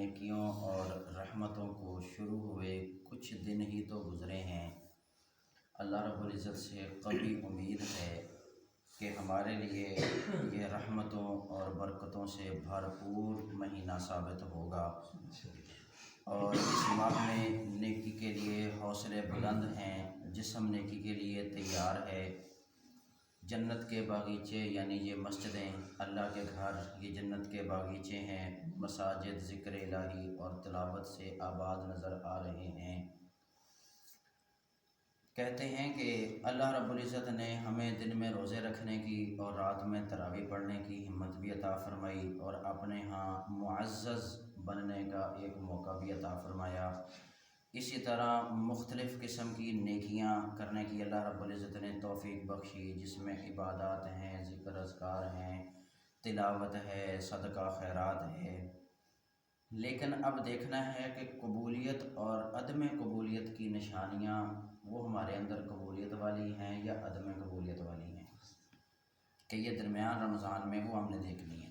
نیکیوں اور رحمتوں کو شروع ہوئے کچھ دن ہی تو گزرے ہیں۔ اللہ رب العزت سے قوی امید ہے کہ ہمارے لیے یہ رحمتوں اور برکتوں سے بھرپور مہینہ ثابت ہوگا، اور اس ماہ میں نیکی کے لیے حوصلے بلند ہیں، جسم نیکی کے لیے تیار ہے۔ جنت کے باغیچے یعنی یہ مسجدیں اللہ کے گھر، یہ جنت کے باغیچے ہیں۔ مساجد ذکر الہی اور تلاوت سے آباد نظر آ رہے ہیں۔ کہتے ہیں کہ اللہ رب العزت نے ہمیں دن میں روزے رکھنے کی اور رات میں تراویح پڑھنے کی ہمت بھی عطا فرمائی، اور اپنے ہاں معزز بننے کا ایک موقع بھی عطا فرمایا۔ اسی طرح مختلف قسم کی نیکیاں کرنے کی اللہ رب العزت نے توفیق بخشی، جس میں عبادات ہیں، ذکر اذکار ہیں، تلاوت ہے، صدقہ خیرات ہے۔ لیکن اب دیکھنا ہے کہ قبولیت اور عدم قبولیت کی نشانیاں وہ ہمارے اندر قبولیت والی ہیں یا عدم قبولیت والی ہیں، کہ یہ درمیان رمضان میں وہ ہم نے دیکھنی ہے۔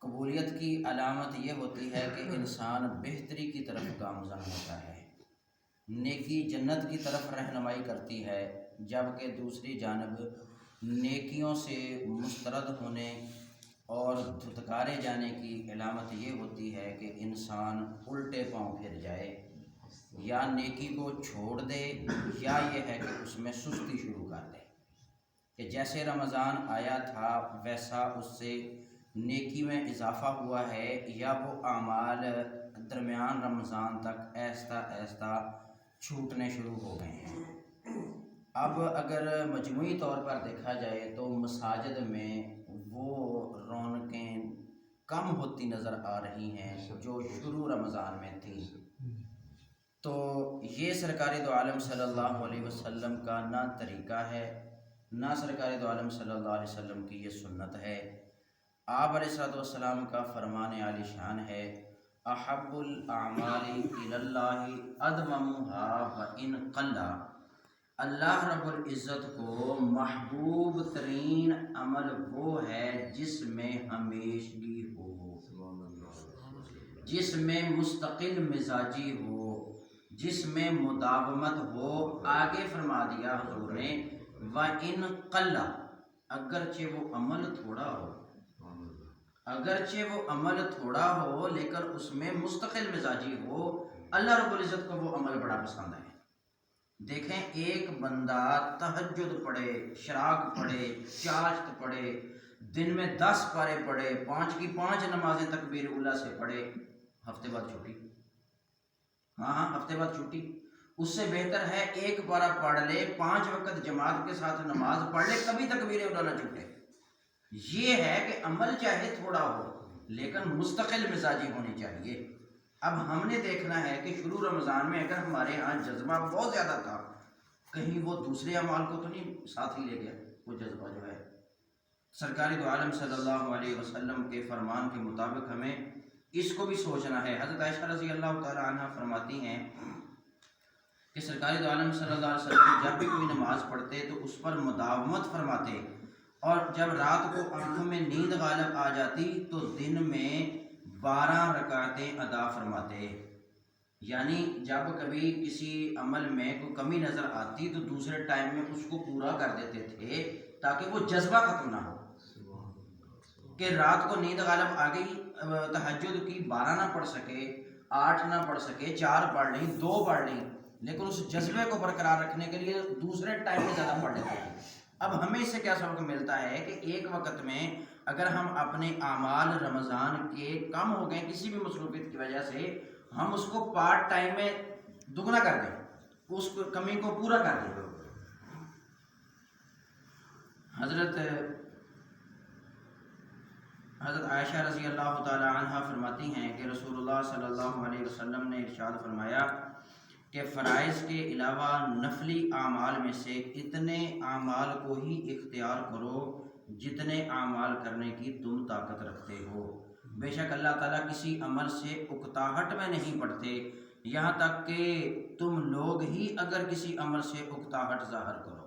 قبولیت کی علامت یہ ہوتی ہے کہ انسان بہتری کی طرف گامزن ہوتا ہے، نیکی جنت کی طرف رہنمائی کرتی ہے، جبکہ دوسری جانب نیکیوں سے مسترد ہونے اور دھتکارے جانے کی علامت یہ ہوتی ہے کہ انسان الٹے پاؤں پھر جائے، یا نیکی کو چھوڑ دے، یا یہ ہے کہ اس میں سستی شروع کر دے، کہ جیسے رمضان آیا تھا ویسا اس سے نیکی میں اضافہ ہوا ہے، یا وہ اعمال درمیان رمضان تک آہستہ آہستہ چھوٹنے شروع ہو گئے ہیں۔ اب اگر مجموعی طور پر دیکھا جائے تو مساجد میں وہ رونقیں کم ہوتی نظر آ رہی ہیں جو شروع رمضان میں تھی۔ تو یہ سرکار دو عالم صلی اللہ علیہ وسلم کا نہ طریقہ ہے، نہ سرکار دو عالم صلی اللہ علیہ وسلم کی یہ سنت ہے۔ آپ علیہ السلام کا فرمان عالی شان ہے، احب الاعمال الی اللہ ادومها وان قل۔ اللہ رب العزت کو محبوب ترین عمل وہ ہے جس میں ہمیشگی ہو، جس میں مستقل مزاجی ہو، جس میں مداومت ہو۔ آگے فرما دیا حضور نے وَإِن قَلَّ، اگرچہ وہ عمل تھوڑا ہو، اگرچہ وہ عمل تھوڑا ہو لیکن اس میں مستقل مزاجی ہو، اللہ رب العزت کو وہ عمل بڑا پسند ہے۔ دیکھیں ایک بندہ تہجد پڑھے، شراق پڑھے، چاشت پڑھے، دن میں 10 پارے پڑھے، 5 کی 5 نمازیں تکبیر اولیٰ سے پڑھے، ہفتے بعد چھٹی، ہاں ہفتے بعد چھٹی۔ اس سے بہتر ہے ایک پارہ پڑھ لے، 5 وقت جماعت کے ساتھ نماز پڑھ لے، کبھی تکبیر اولیٰ نہ چھوٹے۔ یہ ہے کہ عمل چاہے تھوڑا ہو لیکن مستقل مزاجی ہونی چاہیے۔ اب ہم نے دیکھنا ہے کہ شروع رمضان میں اگر ہمارے ہاں جذبہ بہت زیادہ تھا، کہیں وہ دوسرے اعمال کو تو نہیں ساتھ ہی لے گیا، وہ جذبہ جو ہے سرکار دو عالم صلی اللہ علیہ وسلم کے فرمان کے مطابق ہمیں اس کو بھی سوچنا ہے۔ حضرت عائشہ رضی اللہ تعالی عنہ فرماتی ہیں کہ سرکار دو عالم صلی اللہ علیہ وسلم جب بھی کوئی نماز پڑھتے تو اس پر مداومت فرماتے، اور جب رات کو آنکھوں میں نیند غالب آ جاتی تو دن میں 12 رکعتیں ادا فرماتے۔ یعنی جب کبھی کسی عمل میں کوئی کمی نظر آتی تو دوسرے ٹائم میں اس کو پورا کر دیتے تھے تاکہ وہ جذبہ ختم نہ ہو، کہ رات کو نیند غالب آ گئی، تہجد کی 12 نہ پڑھ سکے، 8 نہ پڑھ سکے، 4 پڑھ لیں، 2 پڑھ لیں، لیکن اس جذبے کو برقرار رکھنے کے لیے دوسرے ٹائم میں زیادہ پڑھ لیتے ہیں۔ اب ہمیں اس سے کیا سبق ملتا ہے کہ ایک وقت میں اگر ہم اپنے اعمال رمضان کے کم ہو گئے کسی بھی مصروفیت کی وجہ سے، ہم اس کو پارٹ ٹائم میں دگنا کر دیں، اس کمی کو پورا کر دیں۔ حضرت عائشہ رضی اللہ تعالی عنہ فرماتی ہیں کہ رسول اللہ صلی اللہ علیہ وسلم نے ارشاد فرمایا کہ فرائض کے علاوہ نفلی اعمال میں سے اتنے اعمال کو ہی اختیار کرو جتنے اعمال کرنے کی تم طاقت رکھتے ہو۔ بے شک اللہ تعالیٰ کسی عمل سے اکتاہٹ میں نہیں پڑتے، یہاں تک کہ تم لوگ ہی اگر کسی عمل سے اکتاہٹ ظاہر کرو،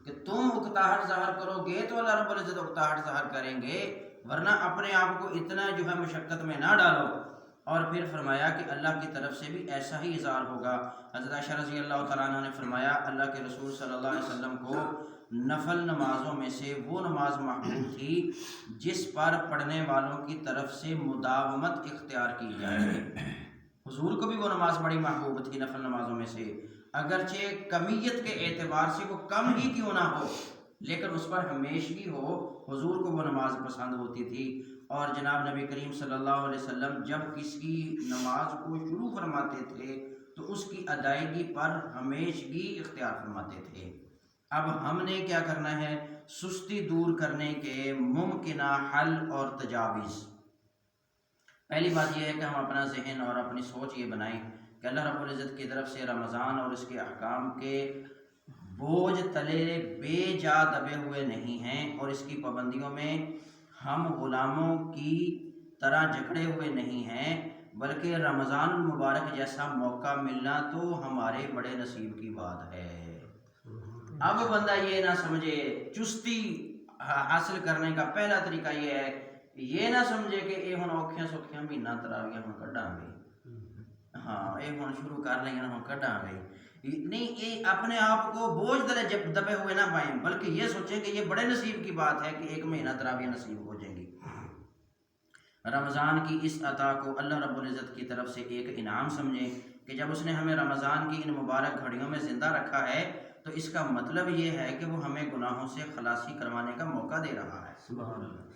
کہ تم اکتاہٹ ظاہر کرو گے تو اللہ رب العزت اکتاہٹ ظاہر کریں گے، ورنہ اپنے آپ کو اتنا جو ہے مشقت میں نہ ڈالو اور پھر فرمایا کہ اللہ کی طرف سے بھی ایسا ہی اظہار ہوگا۔ حضرت عائشہ رضی اللہ تعالیٰ عنہ نے فرمایا اللہ کے رسول صلی اللہ علیہ وسلم کو نفل نمازوں میں سے وہ نماز محبوب تھی جس پر پڑھنے والوں کی طرف سے مداومت اختیار کی جائے۔ حضور کو بھی وہ نماز بڑی محبوب تھی نفل نمازوں میں سے، اگرچہ کمیت کے اعتبار سے وہ کم ہی کیوں نہ ہو، لیکن اس پر ہمیشگی ہو، حضور کو وہ نماز پسند ہوتی تھی۔ اور جناب نبی کریم صلی اللہ علیہ وسلم جب کسی نماز کو شروع فرماتے تھے تو اس کی ادائیگی پر ہمیشگی اختیار فرماتے تھے۔ اب ہم نے کیا کرنا ہے؟ سستی دور کرنے کے ممکنہ حل اور تجاویز۔ پہلی بات یہ ہے کہ ہم اپنا ذہن اور اپنی سوچ یہ بنائیں کہ اللہ رب العزت کی طرف سے رمضان اور اس کے احکام کے بوجھ تلے بے جا دبے ہوئے نہیں ہیں، اور اس کی پابندیوں میں ہم غلاموں کی طرح جکڑے ہوئے نہیں ہیں، بلکہ رمضان المبارک جیسا موقع ملنا تو ہمارے بڑے نصیب کی بات ہے۔ اب بندہ یہ نہ سمجھے، چستی حاصل کرنے کا پہلا طریقہ یہ نہ سمجھے کہ یہ ہن اوکھیاں سوکھیاں مہینہ تراویاں ہن کڈاں گے، ہاں یہ ہن شروع کر لیں ہن کڈاں گے، نہیں، یہ اپنے آپ کو بوجھ تلے دبے ہوئے نہ پائیں، بلکہ یہ سوچیں کہ یہ بڑے نصیب کی بات ہے کہ ایک مہینہ تراویاں نصیب ہو جائیں گی۔ رمضان کی اس عطا کو اللہ رب العزت کی طرف سے ایک انعام سمجھیں کہ جب اس نے ہمیں رمضان کی ان مبارک گھڑیوں میں زندہ رکھا ہے تو اس کا مطلب یہ ہے کہ وہ ہمیں گناہوں سے خلاصی کروانے کا موقع دے رہا ہے۔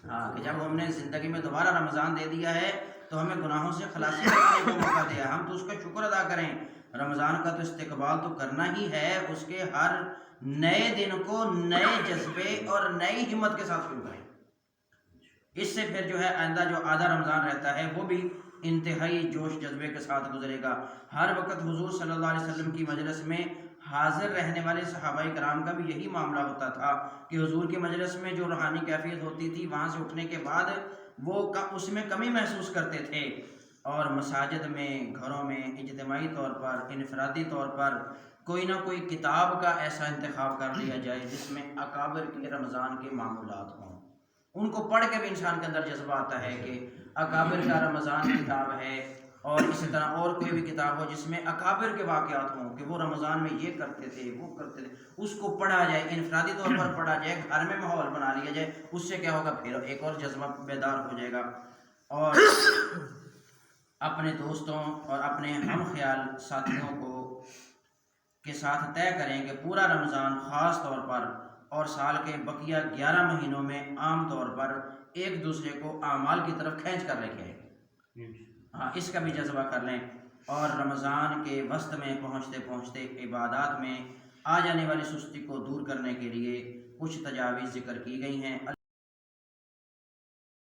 ہاں، کہ جب ہم نے زندگی میں دوبارہ رمضان دے دیا ہے تو ہمیں گناہوں سے خلاصی کروانے کا موقع دیا، ہم تو اس کا شکر ادا کریں۔ رمضان کا تو استقبال تو کرنا ہی ہے، اس کے ہر نئے دن کو نئے جذبے اور نئی ہمت کے ساتھ شروع کریں۔ اس سے پھر جو ہے آئندہ جو آدھا رمضان رہتا ہے وہ بھی انتہائی جوش جذبے کے ساتھ گزرے گا۔ ہر وقت حضور صلی اللہ علیہ وسلم کی مجلس میں حاضر رہنے والے صحابہ کرام کا بھی یہی معاملہ ہوتا تھا کہ حضور کی مجلس میں جو روحانی کیفیت ہوتی تھی وہاں سے اٹھنے کے بعد وہ اس میں کمی محسوس کرتے تھے، اور مساجد میں، گھروں میں اجتماعی طور پر، انفرادی طور پر کوئی نہ کوئی کتاب کا ایسا انتخاب کر لیا جائے جس میں اکابر کے رمضان کے معمولات ہوں۔ ان کو پڑھ کے بھی انسان کے اندر جذبہ آتا ہے کہ اکابر کا رمضان کتاب ہے، اور اسی طرح اور کوئی بھی کتاب ہو جس میں اکابر کے واقعات ہوں کہ وہ رمضان میں یہ کرتے تھے، وہ کرتے تھے، اس کو پڑھا جائے، انفرادی طور پر پڑھا جائے، گھر میں ماحول بنا لیا جائے۔ اس سے کیا ہوگا؟ پھر ایک اور جذبہ بیدار ہو جائے گا، اور اپنے دوستوں اور اپنے ہم خیال ساتھیوں کو کے ساتھ طے کریں کہ پورا رمضان خاص طور پر اور سال کے بقیہ 11 مہینوں میں عام طور پر ایک دوسرے کو اعمال کی طرف کھینچ کر لے کے آئیں۔ ہاں، اس کا بھی جذبہ کر لیں، اور رمضان کے وسط میں پہنچتے پہنچتے عبادات میں آ جانے والی سستی کو دور کرنے کے لیے کچھ تجاویز ذکر کی گئی ہیں۔